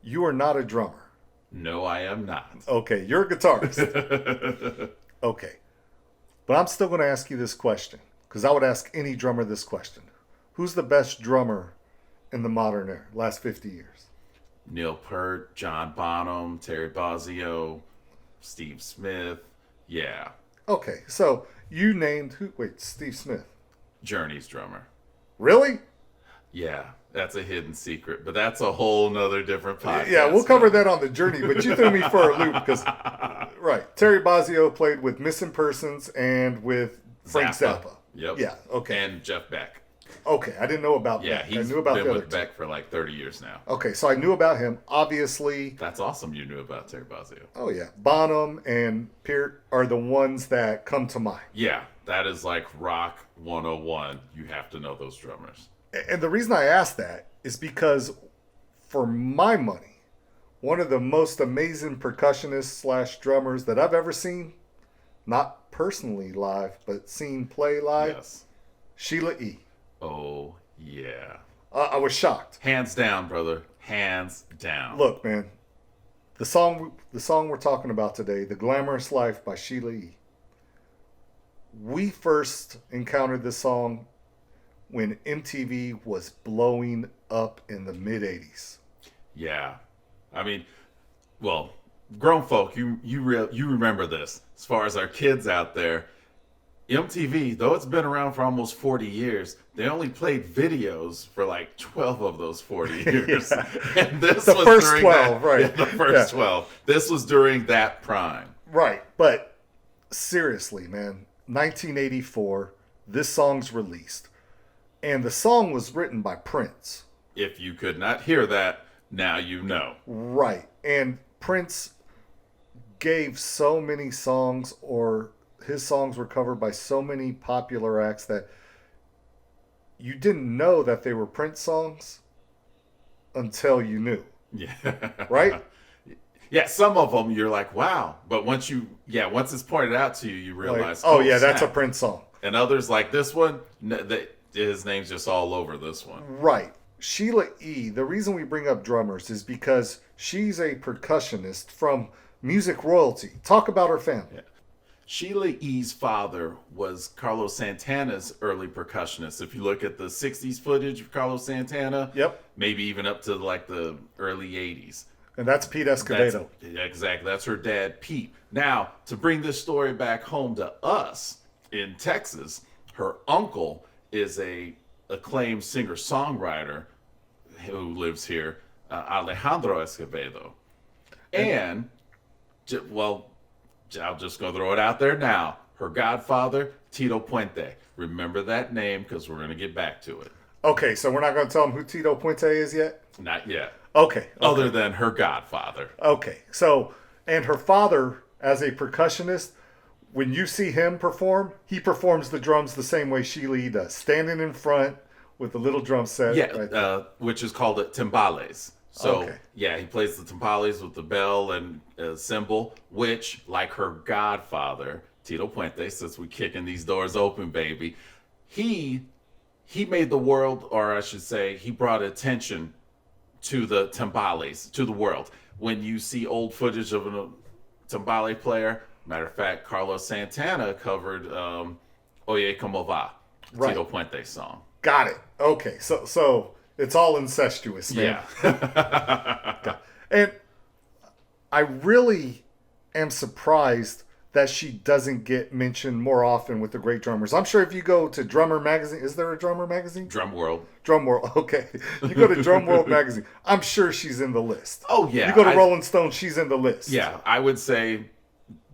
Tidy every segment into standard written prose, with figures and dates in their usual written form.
You are not a drummer. No, I am not. Okay, you're a guitarist. Okay. But I'm still going to ask you this question because I would ask any drummer this question. Who's the best drummer in the modern era, last 50 years? Neil Peart, John Bonham, Terry Bozzio, Steve Smith. Yeah. Okay, so you named who? Wait, Steve Smith. Journey's drummer. Really? Yeah, that's a hidden secret, but that's a whole nother different podcast. Yeah, we'll cover that on the journey, but you threw me for a loop because, right, Terry Bozzio played with Missing Persons and with Frank Zappa. Yep. Yeah, okay. And Jeff Beck. Okay, I didn't know about Yeah, that. I he's knew about been the other with two. Beck for like 30 years now. Okay, so I knew about him. Obviously, That's awesome you knew about Terry Bozzio. oh yeah, Bonham and Peart are the ones that come to mind. Yeah, that is like rock 101. You have to know those drummers. And the reason I ask that is because, for my money, one of the most amazing percussionists slash drummers that I've ever seen, not personally live, but seen play live, Yes. Sheila E. Oh, yeah. I was shocked. Hands down, brother. Hands down. Look, man, the song we're talking about today, "The Glamorous Life" by Sheila E. We first encountered this song when MTV was blowing up in the mid '80s. Yeah. I mean, well, grown folk, you remember this. As far as our kids out there, MTV, though it's been around for almost 40 years, they only played videos for like 12 of those 40 years. Yeah. And this The was first during 12, that, right. Yeah, the first Yeah. 12. This was during that prime. Right, but seriously, man, 1984, this song's released. And the song was written by Prince. If you could not hear that, now you know. Right. And Prince gave so many songs, or his songs were covered by so many popular acts, that you didn't know that they were Prince songs until you knew. Yeah. Right? Yeah, some of them you're like, wow. But once it's pointed out to you, you Like, realize, oh, yeah, that's a snap. Prince song. And others like this one, his name's just all over this one. Right. Sheila E., the reason we bring up drummers is because she's a percussionist from music royalty. Talk about her family. Yeah. Sheila E.'s father was Carlos Santana's early percussionist. If you look at the 60s footage of Carlos Santana, Yep. maybe even up to like the early 80s. And that's Pete Escobedo. Exactly. That's her dad, Pete. Now, to bring this story back home to us in Texas, her uncle is a acclaimed singer-songwriter who lives here, Alejandro Escobedo. And, well, I'm just going to throw it out there now. Her godfather, Tito Puente. Remember that name because we're going to get back to it. Okay, so we're not going to tell them who Tito Puente is yet? Not yet. Okay. Other than her godfather. Okay, so, and her father, as a percussionist, when you see him perform, he performs the drums the same way Sheila E. does, standing in front with the little drum set. Yeah, right there. which is called timbales. So, Okay. yeah, he plays the timbales with the bell and cymbal, which, like her godfather, Tito Puente, since we kicking these doors open, baby, he made the world, or I should say, he brought attention to the timbales, to the world. When you see old footage of a timbale player, matter of fact, Carlos Santana covered Oye Como Va, Right. Tito Puente's song. Got it. Okay, so it's all incestuous, man. Yeah. And I really am surprised that she doesn't get mentioned more often with the great drummers. I'm sure if you go to Drummer Magazine, is there a Drummer Magazine? Drum World. Drum World, okay. You go to Drum World Magazine, I'm sure she's in the list. Oh, yeah. You go to Rolling Stone, she's in the list. Yeah, I would say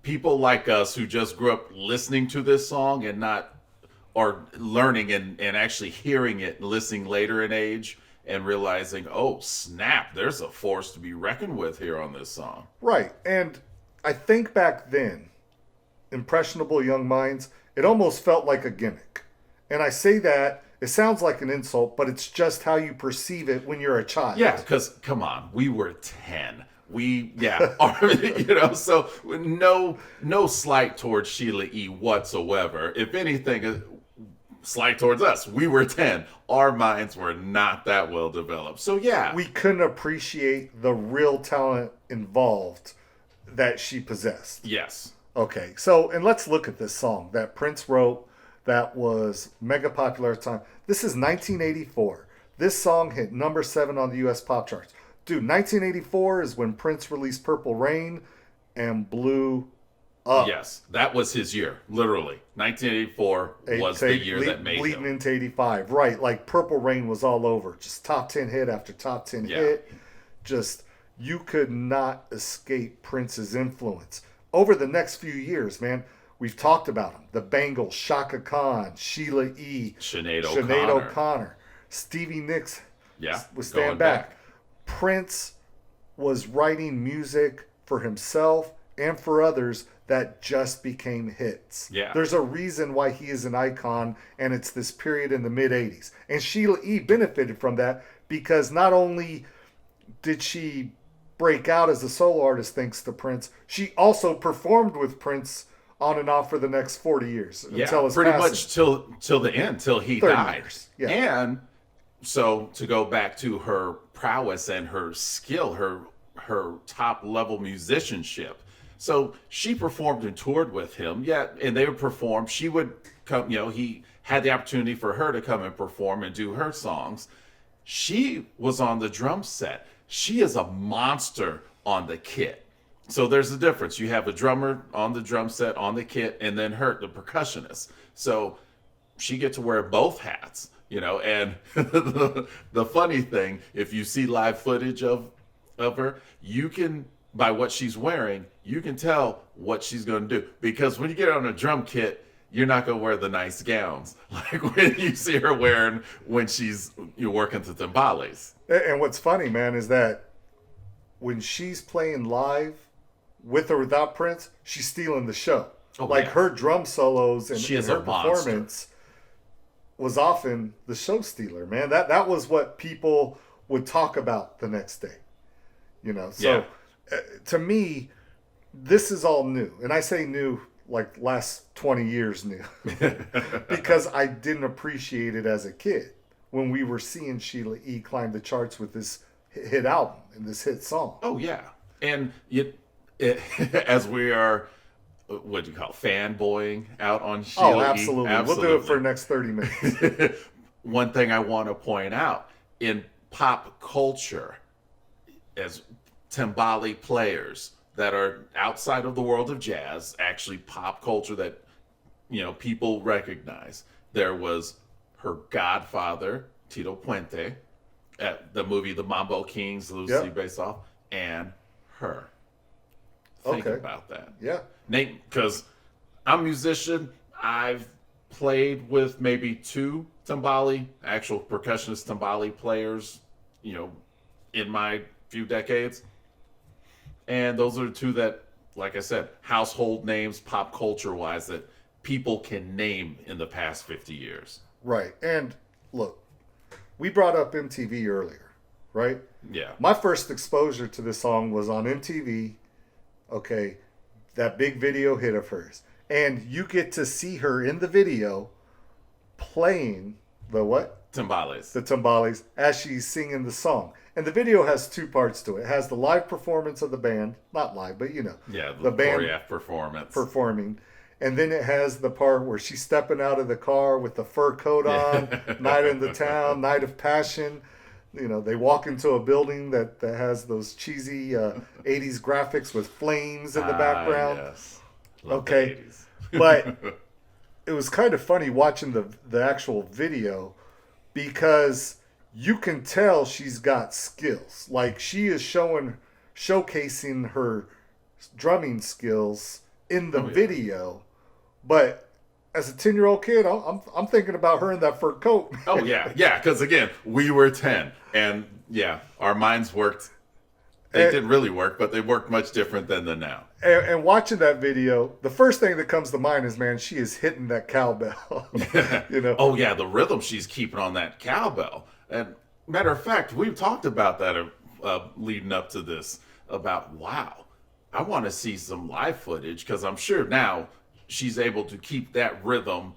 people like us who just grew up listening to this song and not, or learning and actually hearing it and listening later in age and realizing, oh, snap, there's a force to be reckoned with here on this song. Right. And I think back then, impressionable young minds, it almost felt like a gimmick. And I say that, it sounds like an insult, but it's just how you perceive it when you're a child. Yeah, because, come on, we were 10. So no slight towards Sheila E. whatsoever. If anything, slight towards us. We were 10. Our minds were not that well developed. So yeah. We couldn't appreciate the real talent involved that she possessed. Yes. Okay, so, and let's look at this song that Prince wrote that was mega popular at the time. This is 1984. This song hit number 7 on the US pop charts. Dude, 1984 is when Prince released Purple Rain and blew up. Yes, that was his year, literally. 1984 was the year that made bleeding him. into 85. Right, like Purple Rain was all over. Just top 10 hit after top 10 hit. Just, you could not escape Prince's influence. Over the next few years, man, we've talked about them. The Bangles, Shaka Khan, Sheila E., Sinead O'Connor, Stevie Nicks was Stand Back. Prince was writing music for himself and for others that just became hits. Yeah. There's a reason why he is an icon, and it's this period in the mid-'80s. And Sheila E. benefited from that because not only did she break out as a solo artist thanks to Prince, she also performed with Prince on and off for the next 40 years. Until his pretty passing. much till the end, till he 30 died. years. Yeah. And so to go back to her prowess and her skill, her top level musicianship. So she performed and toured with him, and they would perform. She would come, he had the opportunity for her to come and perform and do her songs. She was on the drum set. She is a monster on the kit. So there's a difference. You have a drummer on the drum set, on the kit, and then her, the percussionist. So she get to wear both hats, and the funny thing, if you see live footage of her, you can, by what she's wearing, you can tell what she's going to do. Because when you get on a drum kit, you're not going to wear the nice gowns like when you see her wearing when you're working the timbales. And what's funny, man, is that when she's playing live, with or without Prince, she's stealing the show. Her drum solos and her performance was often the show stealer, man. That was what people would talk about the next day. To me, this is all new. And I say new like last 20 years new. Because I didn't appreciate it as a kid when we were seeing Sheila E. climb the charts with this hit album and this hit song. Oh, yeah. And as we are, what do you call it, fanboying out on Sheila E. Absolutely. We'll do it for the next 30 minutes. One thing I want to point out, in pop culture, as timbale players that are outside of the world of jazz, actually pop culture that, people recognize, there was her godfather, Tito Puente, at the movie The Mambo Kings, loosely based off, and her. Think about that. Yeah. Nate, because I'm a musician, I've played with maybe 2 timbale, actual percussionist timbale players, in my few decades. And those are 2 that, like I said, household names, pop culture wise, that people can name in the past 50 years. Right. And look, we brought up MTV earlier, right? Yeah. My first exposure to this song was on MTV. Okay. That big video hit of hers. And you get to see her in the video playing the what? Timbales. The timbales as she's singing the song. And the video has 2 parts to it. It has the live performance of the band. Not live, but Yeah, the band choreographed performance. Performing. And then it has the part where she's stepping out of the car with the fur coat on, Night in the Town, Night of Passion. They walk into a building that has those cheesy 80s graphics with flames in the background. Yes. Okay. But it was kind of funny watching the actual video because you can tell she's got skills. Like, she is showcasing her drumming skills in the video. But as a 10-year-old kid, I'm thinking about her in that fur coat. Oh, yeah. Yeah, because, again, we were 10. And, our minds worked. They didn't really work, but they worked much different than the now. And watching that video, the first thing that comes to mind is, man, she is hitting that cowbell. Oh, yeah, the rhythm she's keeping on that cowbell. And matter of fact, we've talked about that leading up to this, about, wow, I want to see some live footage, because I'm sure now she's able to keep that rhythm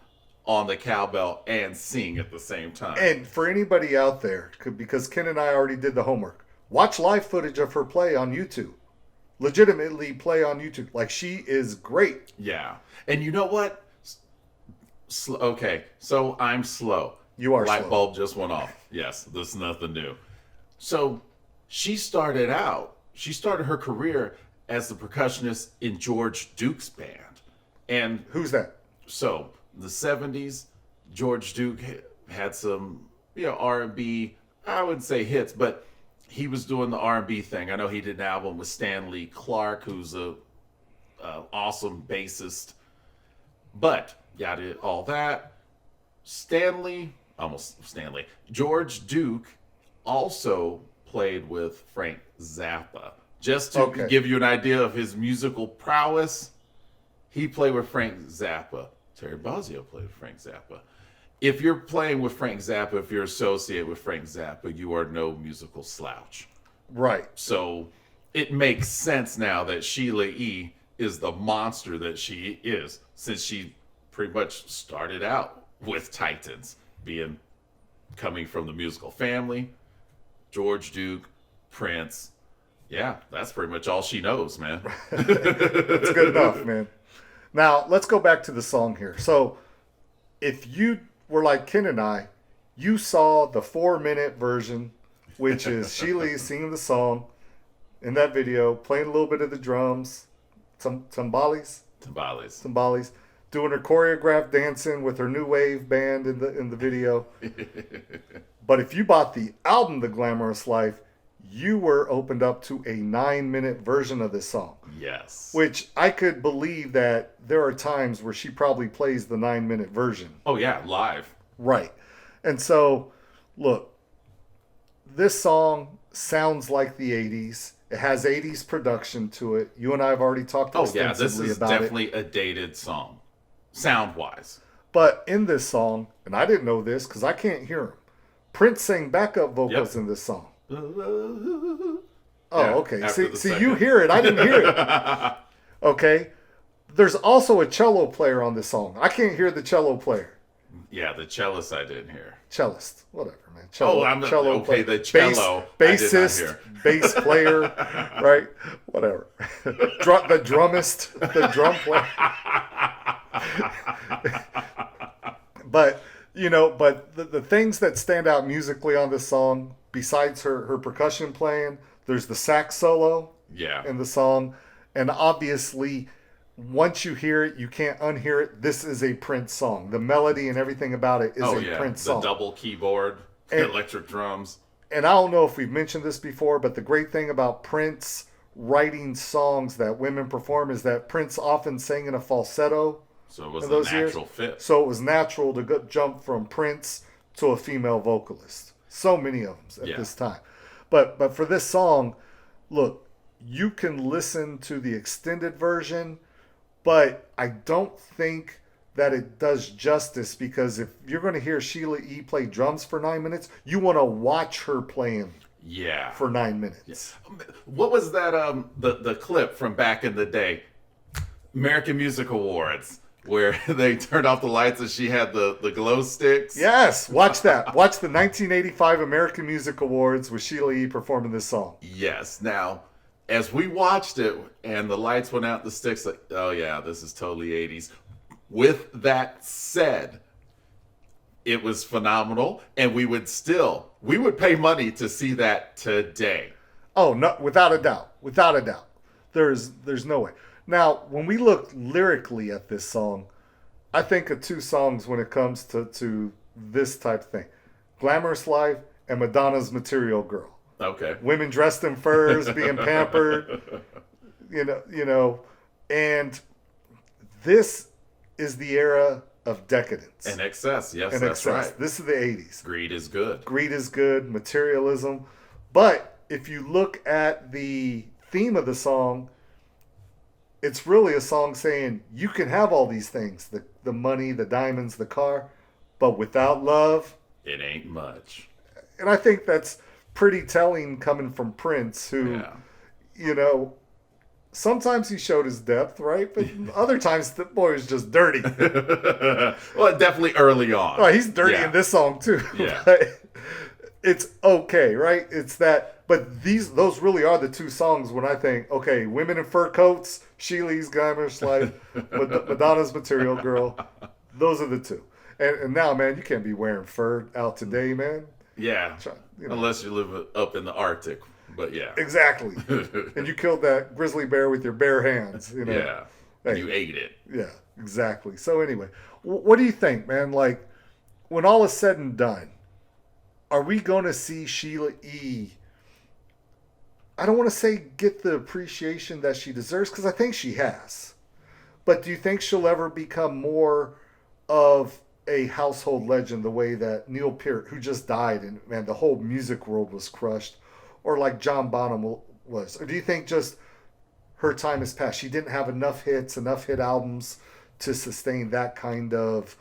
on the cowbell and sing at the same time. And for anybody out there, because Ken and I already did the homework, watch live footage of her play on YouTube. Legitimately play on YouTube. Like, she is great. Yeah. And you know what? Okay, so I'm slow. You are Light slow. bulb just went off. Yes, this is nothing new. So she started her career as the percussionist in George Duke's band. And Who's that? so the 70s, George Duke had some, R&B, I wouldn't say hits, but he was doing the R&B thing. I know he did an album with Stanley Clarke, who's a awesome bassist. But all that. George Duke also played with Frank Zappa. Just to give you an idea of his musical prowess, he played with Frank Zappa. Terry Bozzio played with Frank Zappa. If you're playing with Frank Zappa, if you're associated with Frank Zappa, you are no musical slouch. Right. So it makes sense now that Sheila E. is the monster that she is, since she pretty much started out with Titans, coming from the musical family, George Duke, Prince. Yeah, that's pretty much all she knows, man. That's good enough, man. Now, let's go back to the song here. So, if you were like Ken and I, you saw the 4-minute version, which is Sheila singing the song in that video, playing a little bit of the drums, timbales, doing her choreographed dancing with her new wave band in the video. But if you bought the album, The Glamorous Life, you were opened up to a 9-minute version of this song. Yes. Which I could believe that there are times where she probably plays the 9-minute version. Oh, yeah, live. Right. And so, look, this song sounds like the 80s. It has 80s production to it. You and I have already talked extensively about it. This is definitely a dated song, sound-wise. But in this song, and I didn't know this because I can't hear him, Prince sang backup vocals in this song. Oh, okay. See, you hear it. I didn't hear it. Okay. There's also a cello player on this song. I can't hear the cello player. Yeah, the cellist I didn't hear. Cellist. Whatever, man. Cello, okay, the cello. Bassist, bass player, right? Whatever. The drummist, the drum player. But, the things that stand out musically on this song, besides her percussion playing, there's the sax solo in the song. And obviously, once you hear it, you can't unhear it. This is a Prince song. The melody and everything about it is a Prince song. The double keyboard, electric drums. And I don't know if we've mentioned this before, but the great thing about Prince writing songs that women perform is that Prince often sang in a falsetto. So it was a natural fit. So it was natural to jump from Prince to a female vocalist. So many of them at this time. But for this song, look, you can listen to the extended version, but I don't think that it does justice, because if you're going to hear Sheila E. play drums for 9 minutes, you want to watch her playing for 9 minutes. Yeah. What was that, the clip from back in the day? American Music Awards, where they turned off the lights and she had the glow sticks. Yes, watch that. Watch the 1985 American Music Awards with Sheila E. performing this song. Yes. Now, as we watched it and the lights went out, the sticks, like, oh yeah, this is totally 80s. With that said, it was phenomenal, and we would pay money to see that today. Oh, no, without a doubt. Without a doubt. There's no way. Now, when we look lyrically at this song, I think of two songs when it comes to this type of thing. Glamorous Life and Madonna's Material Girl. Okay. Women dressed in furs, being pampered, and this is the era of decadence. And excess, yes, that's right. This is the 80s. Greed is good. Greed is good, materialism. But if you look at the theme of the song, it's really a song saying you can have all these things, the money, the diamonds, the car, but without love, it ain't much. And I think that's pretty telling coming from Prince, who, sometimes he showed his depth, right? But other times the boy was just dirty. Well, definitely early on. Oh, he's dirty Yeah. in this song too. Yeah. But it's okay, right? It's that. But those really are the two songs when I think, okay, Women in Fur Coats, Sheila's Glamorous Life, Madonna's Material Girl. Those are the two. And now, man, you can't be wearing fur out today, man. Yeah. You know. Unless you live up in the Arctic. But yeah. Exactly. And you killed that grizzly bear with your bare hands. You know? Yeah. Hey, You ate it. yeah, exactly. So anyway, what do you think, man? Like, when all is said and done, are we going to see Sheila E., I don't want to say get the appreciation that she deserves, because I think she has. But do you think she'll ever become more of a household legend the way that Neil Peart, who just died, and man, the whole music world was crushed, or like John Bonham was? Or do you think just her time has passed? She didn't have enough hits, enough hit albums to sustain that kind of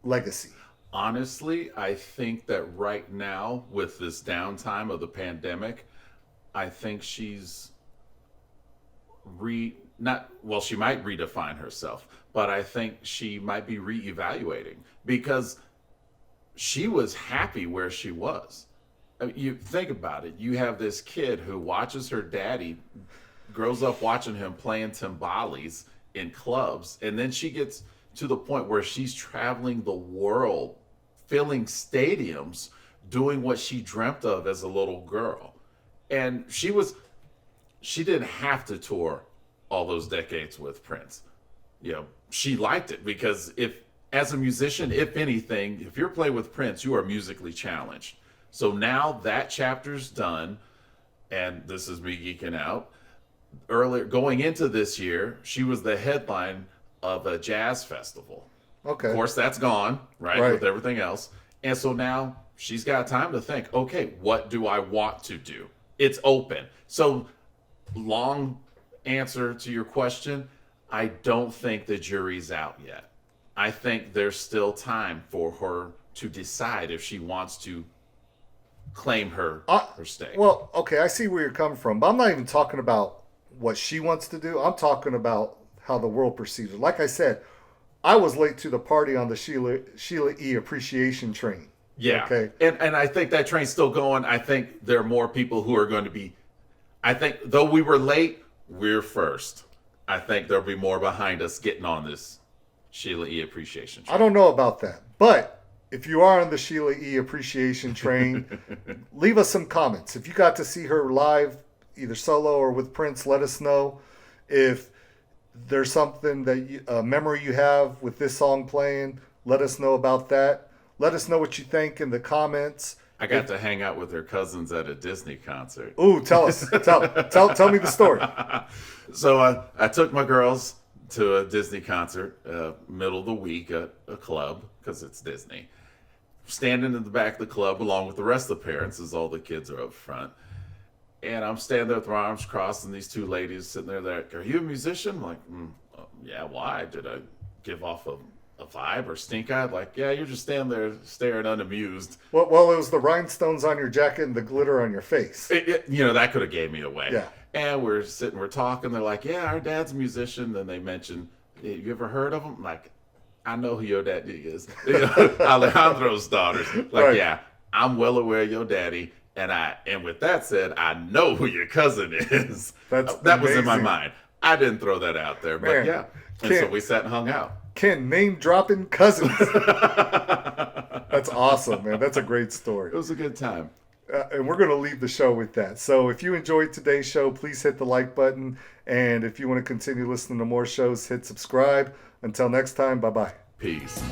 legacy? Honestly, I think that right now, with this downtime of the pandemic, I think she's she might redefine herself, but I think she might be reevaluating because she was happy where she was. I mean, you think about it. You have this kid who watches her daddy, grows up watching him playing timbales in clubs, and then she gets to the point where she's traveling the world, filling stadiums, doing what she dreamt of as a little girl. And she didn't have to tour all those decades with Prince. You know, she liked it because as a musician, if anything, if you're playing with Prince, you are musically challenged. So now that chapter's done, and this is me geeking out. Earlier, going into this year, she was the headline of a jazz festival. Okay. Of course, that's gone, right, with everything else. And so now she's got time to think, okay, what do I want to do? It's open. So, long answer to your question, I don't think the jury's out yet. I think there's still time for her to decide if she wants to claim her stake. Well, okay, I see where you're coming from, but I'm not even talking about what she wants to do. I'm talking about how the world perceives her. Like I said, I was late to the party on the Sheila E. appreciation train. Yeah. Okay. And I think that train's still going. I think there are more people who are going to be, I think though we were late, we're first. I think there'll be more behind us getting on this Sheila E. appreciation train. I don't know about that, but if you are on the Sheila E. appreciation train, leave us some comments. If you got to see her live, either solo or with Prince, let us know. If there's something that a memory you have with this song playing, let us know about that. Let us know what you think in the comments. I got to hang out with her cousins at a Disney concert. Ooh, tell us. tell me the story. So I took my girls to a Disney concert, middle of the week at a club, because it's Disney. Standing in the back of the club along with the rest of the parents, as all the kids are up front. And I'm standing there with my arms crossed, and these two ladies sitting there, they're like, "Are you a musician?" I'm like, yeah, why? Did I give off a vibe or stink eye? Like, yeah, you're just standing there staring unamused. Well, it was the rhinestones on your jacket and the glitter on your face. That could have gave me away. Yeah. And we're talking. They're like, yeah, our dad's a musician. Then they mentioned, you ever heard of him? I'm like, I know who your daddy is. Alejandro's daughters. Like, Right. Yeah, I'm well aware of your daddy. And with that said, I know who your cousin is. That was in my mind. I didn't throw that out there, but Man, yeah. And so we sat and hung out. Ken, name dropping cousins. That's awesome, man. That's a great story. It was a good time. And we're going to leave the show with that. So if you enjoyed today's show, please hit the like button. And if you want to continue listening to more shows, hit subscribe. Until next time, bye-bye. Peace.